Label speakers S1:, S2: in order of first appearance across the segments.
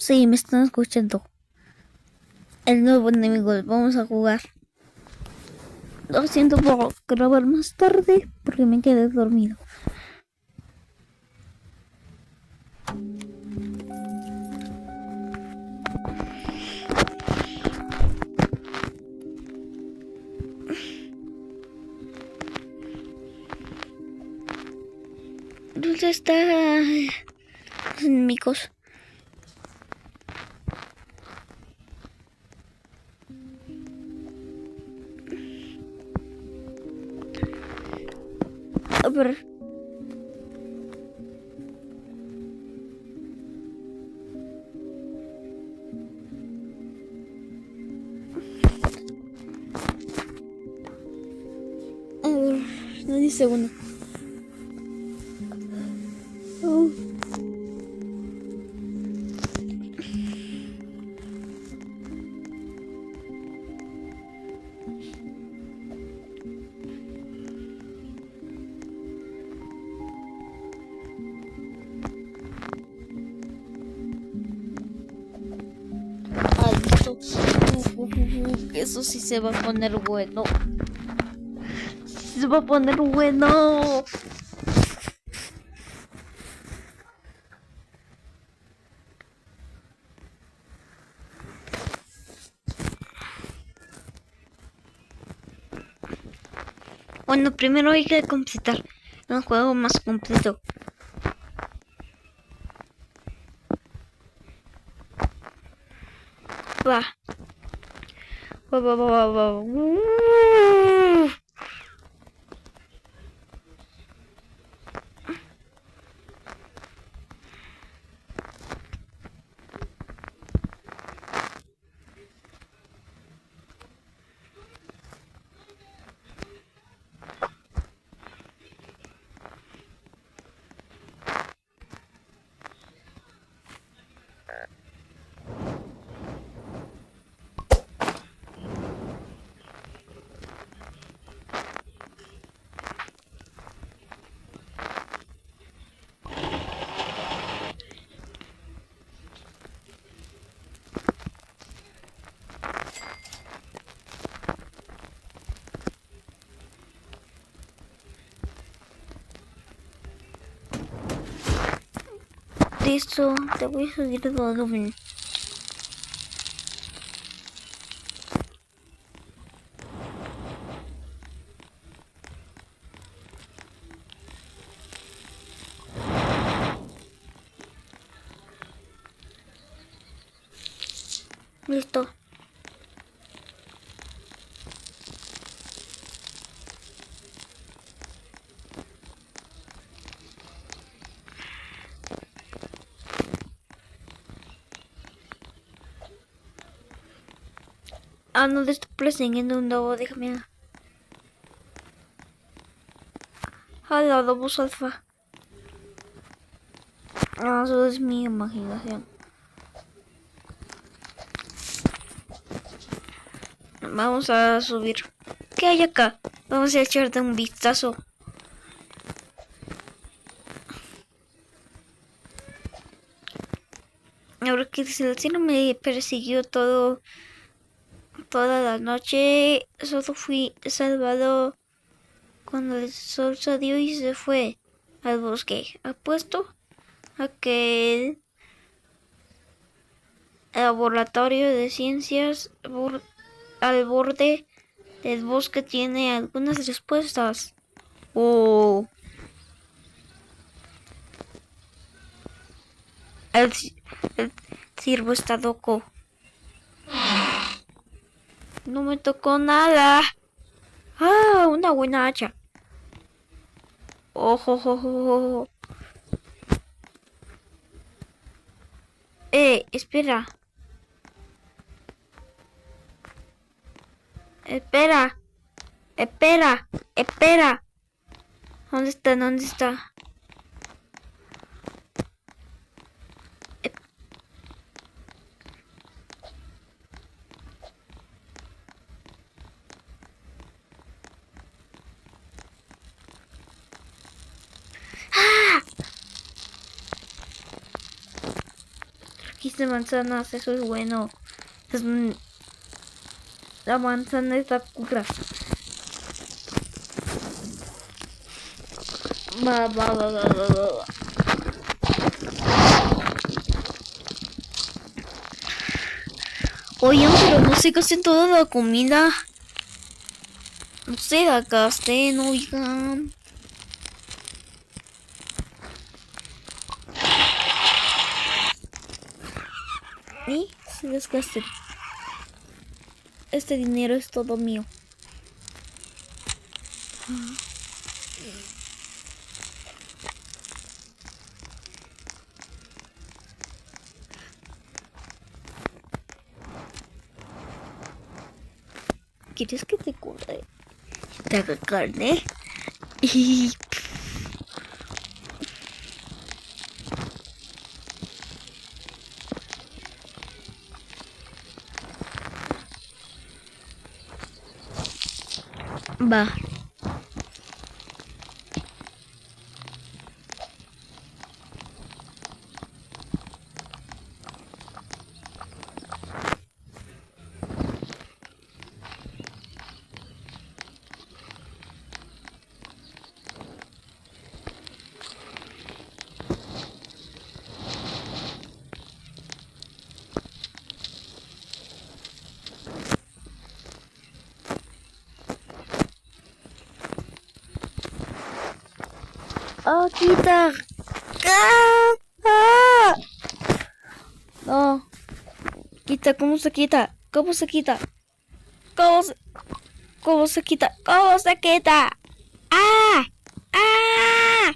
S1: Sí, me están escuchando. El nuevo enemigo, vamos a jugar. Lo siento por grabar más tarde porque me quedé dormido. ¿Dónde está los enemigos? A ver. A ver, no 10 segundos. Oh. Alto. Eso sí se va a poner bueno. Se va a poner bueno. Bueno, primero hay que completar un juego más completo. Va. Va. Listo, te voy a subir el volumen. Listo. Ah, no le estoy persiguiendo un lobo, déjame. Hola, lobos alfa. No, eso es mi imaginación. Vamos a subir. ¿Qué hay acá? Vamos a echarte un vistazo. Ahora que si el cielo me persiguió toda la noche, solo fui salvado cuando el sol salió y se fue al bosque. Apuesto a que el laboratorio de ciencias al borde del bosque tiene algunas respuestas. O el, el ciervo está loco. No me tocó nada. Ah, una buena hacha. Ojo, ojo, ojo. Espera. Espera. Espera. Espera. ¿Dónde está? ¿Dónde está? 15 manzanas, eso es bueno. La manzana es la cura. Va. Oigan, pero no se gasten toda la comida. No se la gasten, oigan. Y se desgasten. Este dinero es todo mío. ¿Quieres que te cure? Te haga carne. Y va. Oh, quita. ¡Ah! No. Quita, ¿cómo se quita? ¿Cómo se quita? ¿Cómo se quita? ¿Cómo se quita? ¡Ah! ¡Ah!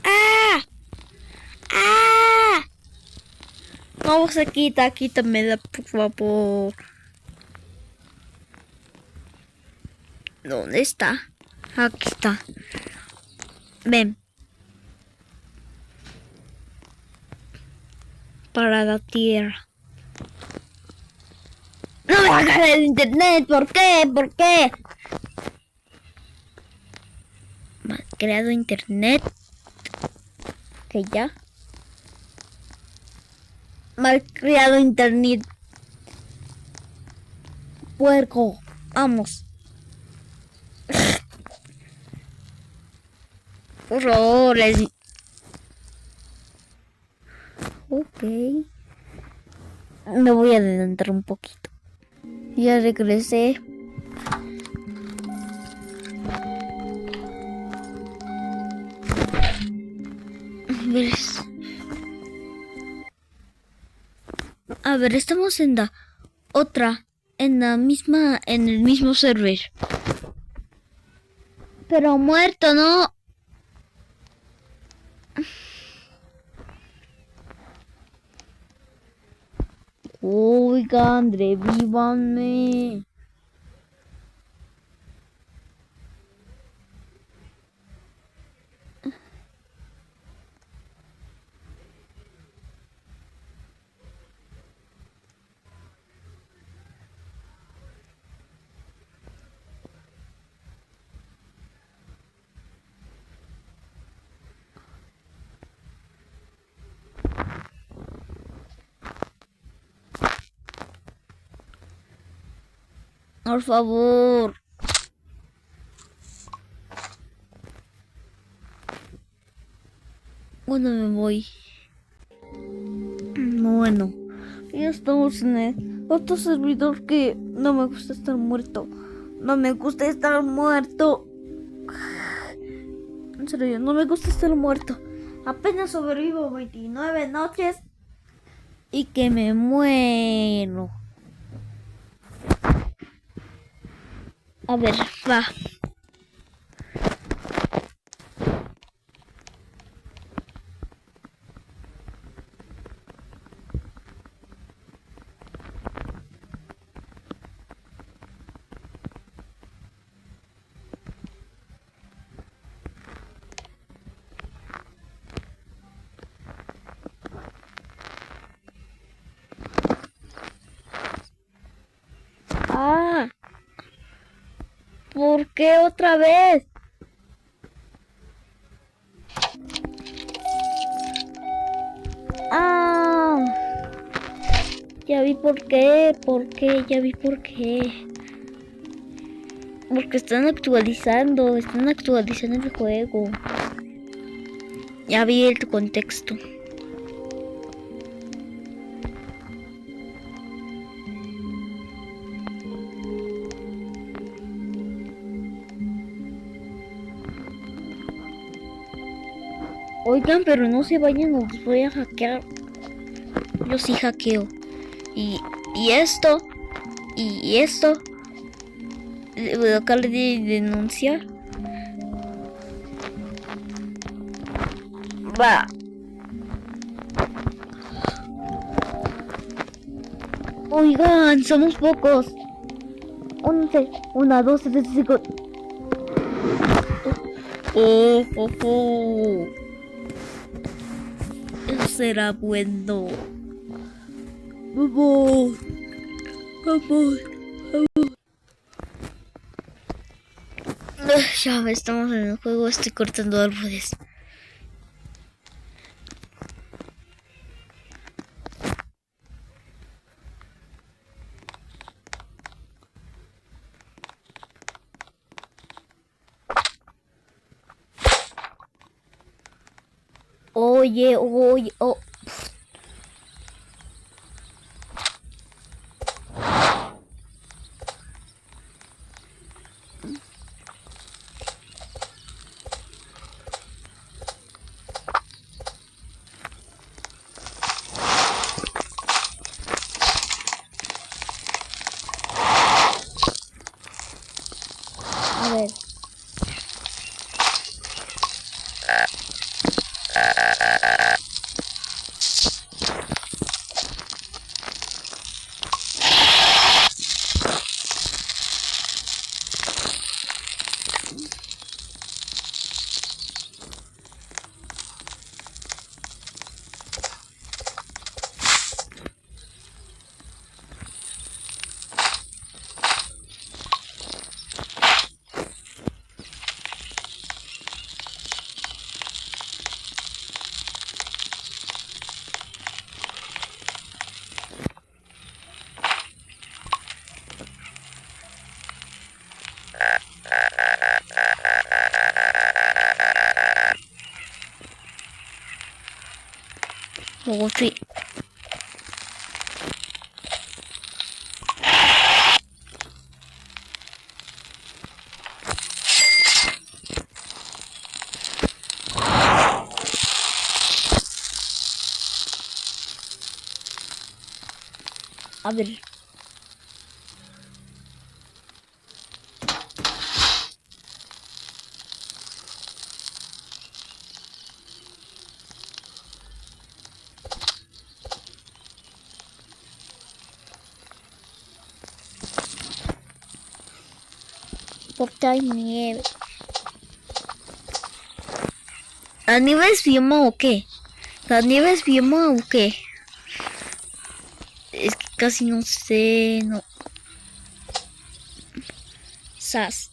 S1: ¡Ah! ¡Ah! ¿Cómo se quita? Quítamela, por favor. ¿Dónde está? Aquí está. Ven. Para la tierra. ¡No me hagas el internet! ¿Por qué? ¿Por qué? Mal creado internet. Que ya. Mal creado internet. Puerco. Vamos. Por favor. Ok. Me voy a adelantar un poquito. Ya regresé. A ver, estamos en la otra, en el mismo server. Pero muerto, ¿no? Oigan, revívanme. Por favor. Bueno, me voy. Bueno, ya estamos en el otro servidor que no me gusta estar muerto. No me gusta estar muerto. En serio, no me gusta estar muerto. Apenas sobrevivo 29 noches y que me muero. A ver, va. Ah, ¿por qué otra vez? Ah. Ya vi por qué, ya vi por qué. Porque están actualizando el juego. Ya vi el contexto. Oigan, pero no se vayan, os voy a hackear. Yo sí hackeo. Y esto. Voy a acá de denunciar. Va. Oigan, somos pocos. 11, 1, 2, 3, 5. Oh. Eso será bueno. Vamos. Ya estamos en el juego. Estoy cortando árboles. Oye. A ver. Oh, sí. A ver. Porque hay nieve. ¿La nieve es bioma o qué? ¿La nieve es bioma o qué? Es que casi no sé, no. Sas.